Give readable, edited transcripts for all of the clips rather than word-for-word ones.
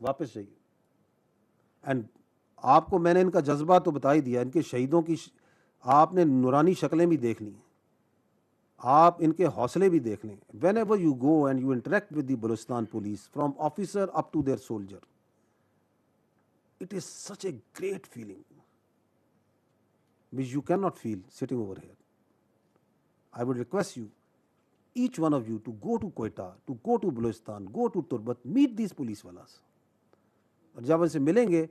वापस जाइए। एंड आपको मैंने इनका जज्बा तो बता ही दिया, इनके शहीदों की आपने नूरानी शक्लें भी देख ली, आप इनके हौसले भी देख लें। Whenever you go and you interact with the Balochistan police from officer up to their soldier, it is such a great feeling which you cannot feel sitting over here. I would request you, each one of you, to go to Quetta, to go to Balochistan, go to Turbat, meet these police वालास। और जब इनसे मिलेंगे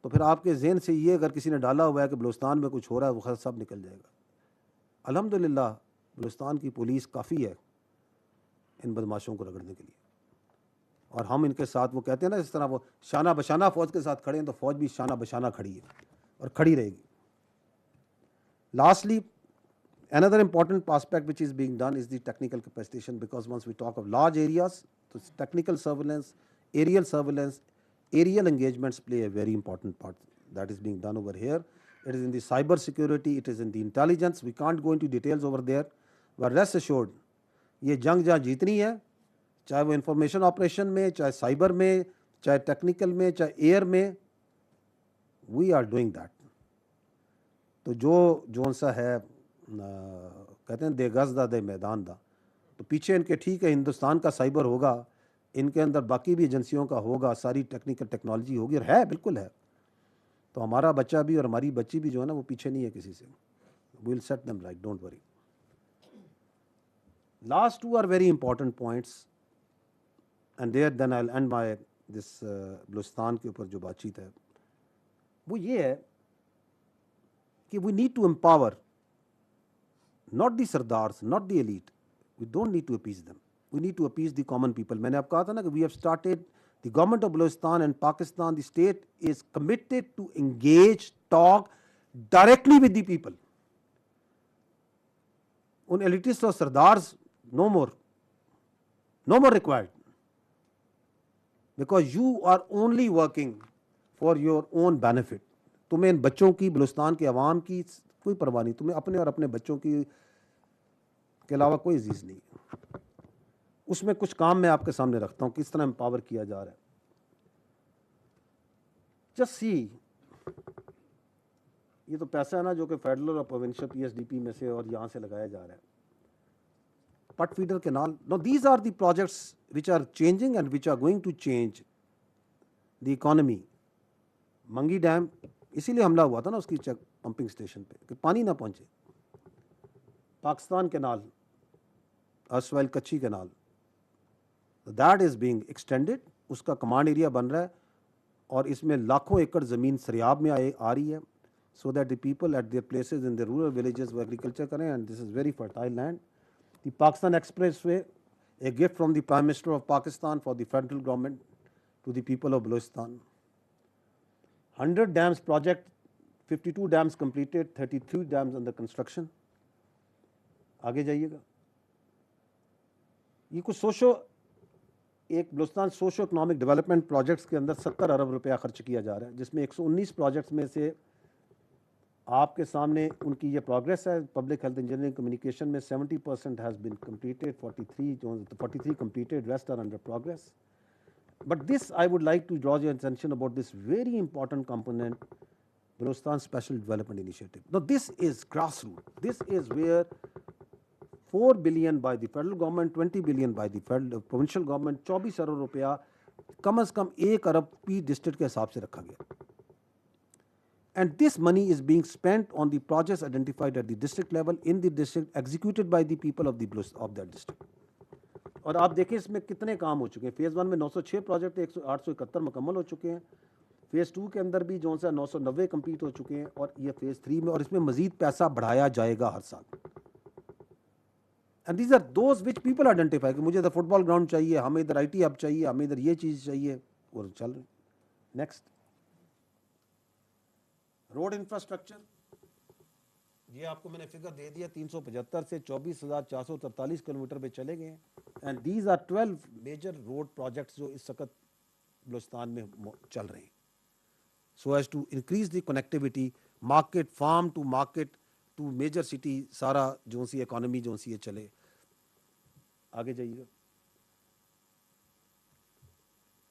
तो फिर आपके जहन से ये अगर किसी ने डाला हुआ है कि बलूचिस्तान में कुछ हो रहा है, वो खैर सब निकल जाएगा। अल्हम्दुलिल्लाह बलूचिस्तान की पुलिस काफ़ी है इन बदमाशों को रगड़ने के लिए, और हम इनके साथ, वो कहते हैं ना, इस तरह वो शाना बशाना फौज के साथ खड़े हैं, तो फौज भी शाना बशाना खड़ी है और खड़ी रहेगी। Lastly, another important aspect which is being done is the technical capacitation, because once we talk of large areas, so technical surveillance, aerial engagements play a very important part. That is being done over here. It is in the cyber security, it is in the intelligence. We can't go into details over there, but rest assured, ये जंग जहाँ जीतनी है, चाहे वो information operation में, चाहे cyber में, चाहे टेक्निकल में, चाहे एयर में, वी आर डूइंग दैट। तो जो सा है कहते हैं दे गज दा दे मैदान दा, तो पीछे इनके ठीक है हिंदुस्तान का साइबर होगा, इनके अंदर बाकी भी एजेंसियों का होगा, सारी टेक्निकल टेक्नोलॉजी होगी, और है, बिल्कुल है। तो हमारा बच्चा भी और हमारी बच्ची भी जो है ना, वो पीछे नहीं है किसी से। We will set them right, don't worry. Last two are very important points, and there then I will end my this Balochistan के ऊपर जो बातचीत है वो ये है कि we need to empower not the sardars, not the elite. We don't need to appease them. We need to appease the common people. मैंने आपको कहा था ना कि we have started, the government of Balochistan and Pakistan, the state is committed to engage, talk directly with the people. उन elitists और sardars no more required, because you are only working for your own benefit. तुम्हें इन बच्चों की, बलूचिस्तान के अवाम की कोई परवाह नहीं, तुम्हें अपने और अपने बच्चों की के अलावा कोई अजीज नहीं। उसमें कुछ काम मैं आपके सामने रखता हूं, किस तरह एम्पावर किया जा रहा है। जस्ट सी, ये तो पैसा है ना जो कि फेडरल और प्रोविंशियल पीएसडीपी में से और यहां से लगाया जा रहा है। Pat feeder canal, no these are the projects which are changing and which are going to change the economy. Mangi dam, इसीलिए हमला हुआ था ना उसकी चेक पंपिंग स्टेशन पे कि पानी ना पहुंचे। पाकिस्तान केनाल, अर्सवाइल कच्ची canal, that is being extended, उसका कमांड एरिया बन रहा है, और इसमें लाखों एकड़ ज़मीन सरियाब में आ रही है, so that the people at their places in the rural villages वो एग्रीकल्चर करें, and this is very fertile land. The Pakistan expressway, a gift from the prime minister of Pakistan for the federal government to the people of Balochistan. 100 dams project, 52 dams completed, 33 dams under construction. आगे जाइएगा। ये कुछ एक Balochistan socio economic development projects के अंदर 70 अरब रुपया खर्च किया जा रहा है, जिसमें 119 प्रोजेक्ट्स में से आपके सामने उनकी ये प्रोग्रेस है। पब्लिक हेल्थ इंजीनियरिंग कम्युनिकेशन में 70% has been completed, 43 completed, rest are under progress. But this I would like to draw your attention about this very important component, Balochistan Special Development Initiative. Now this is grassroots. This is where 4 billion by the federal government, 20 billion by the federal provincial government, 24 अरब रुपया कम से कम 1 अरब P district के हिसाब से रखा गया। And this money is being spent on the projects identified at the district level in the district, executed by the people of that district. और आप देखें इसमें कितने काम हो चुके हैं। फेज़ 1 में 906 प्रोजेक्ट 871 मुकम्मल हो चुके हैं। फेज़ 2 के अंदर भी जो सा 990 कंप्लीट हो चुके हैं, और ये फेज़ 3 में, और इसमें मजीद पैसा बढ़ाया जाएगा हर साल। And these are those which people identify कि मुझे इधर फुटबॉल ग्राउंड चाहिए, हमें इधर IT हब चाहिए, हमें इधर ये चीज़ चाहिए, और चल रहे। नेक्स्ट, रोड इंफ्रास्ट्रक्चर, ये आपको मैंने फिगर दे दिया, 375 से 24,443 किलोमीटर पे चले गए। And these are 12 major road projects जो इस वक्त बलूचिस्तान में चल रहे हैं, so as to increase the connectivity, market, farm to market to major city, सारा जो सी इकोनॉमी जो सी ये चले। आगे जाइएगा।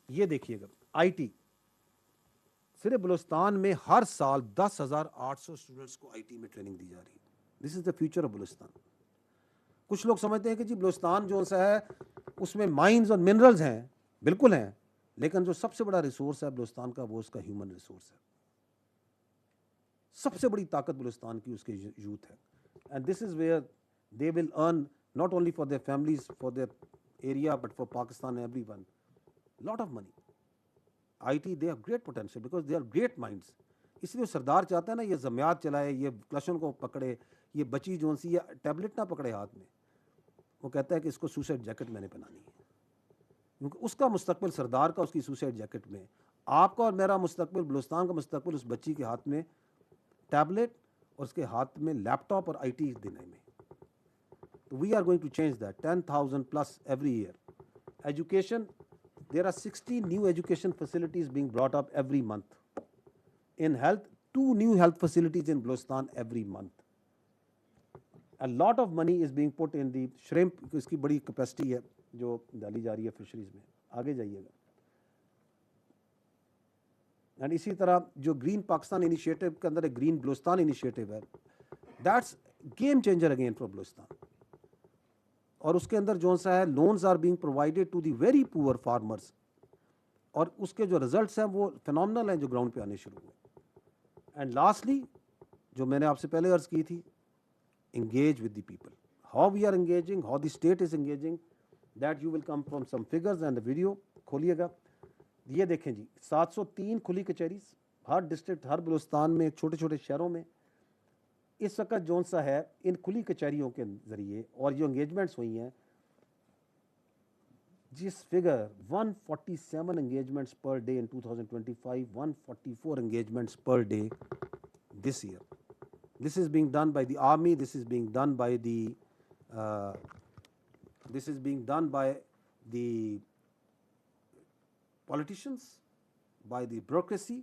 ये देखिएगा, आईटी सिर्फ बलूचिस्तान में हर साल 10,800 स्टूडेंट्स को आईटी में ट्रेनिंग दी जा रही है। This is the future of Balochistan. कुछ लोग समझते हैं कि जी बलूचिस्तान जो सा है उसमें माइंस और मिनरल्स हैं, बिल्कुल हैं, लेकिन जो सबसे बड़ा रिसोर्स है बलूचिस्तान का वो उसका ह्यूमन रिसोर्स है। सबसे बड़ी ताकत बलूचिस्तान की उसके यूथ है, and this is where they will earn not only for their families, for their area, but for Pakistan everyone lot of money. IT they have great potential because they are great minds. इसलिए सरदार चाहता है ना ये जमियात चलाए, ये क्लशन को पकड़े, ये बची जोन सी ये टैबलेट ना पकड़े हाथ में। वो कहता है कि इसको सुसाइड जैकेट मैंने पहनानी है, क्योंकि उसका मुस्तकबिल सरदार का उसकी सुसाइड जैकेट में, आपका और मेरा मुस्तकबिल, बलूचिस्तान का मुस्तकबिल उस बच्ची के हाथ में टैबलेट और उसके हाथ में लैपटॉप और आईटी देने में। तो we are going to change that. 10,000 plus every year. Education, there are 60 new education facilities being brought up every month. In health, 2 new health facilities in Balochistan every month. A lot of money is being put in the shrimp, इसकी बड़ी capacity है जो डाली जा रही है fisheries में। आगे जाइएगा। एंड इसी तरह जो ग्रीन पाकिस्तान इनिशिएटिव के अंदर एक ग्रीन बलूचिस्तान इनिशिएटिव है, that's game changer again for Balochistan. और उसके अंदर जो सा है loans are being provided to the very poor farmers, और उसके जो रिजल्ट्स हैं वो फिनोमिनल हैं जो ग्राउंड पे आने शुरू हुए। एंड लास्टली जो मैंने आपसे पहले अर्ज की थी, engage with the people. How we are engaging, how the state is engaging, that you will come from some figures and the video। खोलिएगा, ये देखें जी, 703 खुली कचहरीज हर डिस्ट्रिक्ट, हर बलूचिस्तान में, छोटे छोटे शहरों में इस वक्त जोन सा है इन खुली कचहरियों के जरिए, और जो एंगेजमेंट्स हुई हैं, जिस figure 147 engagements per day in 2025, 144 engagements per day this year. This is being done by the army, this is being done by the politicians, by the bureaucracy,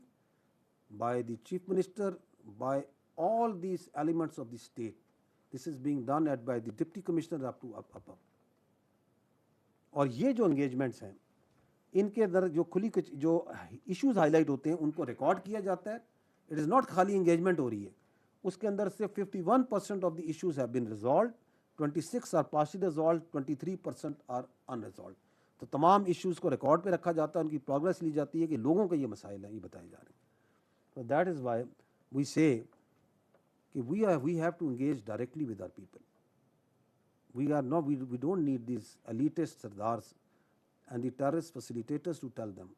by the chief minister, by all these elements of the state. This is being done by the deputy commissioner up to above. और ये जो engagements हैं, इनके अंदर जो खुली जो issues highlight होते हैं उनको रिकॉर्ड किया जाता है। It is not खाली engagement हो रही है, उसके अंदर से 51% of the issues have been resolved, 26 are partially resolved, 23% are unresolved। तो तमाम issues को रिकॉर्ड पे रखा जाता है, उनकी प्रोग्रेस ली जाती है कि लोगों के ये मसाइल हैं, ये बताए जा रहे हैं। तो दैट इज़ वाई वी से कि we have to engage directly with our people. We don't need these elitist sardars and the terrorist facilitators to tell them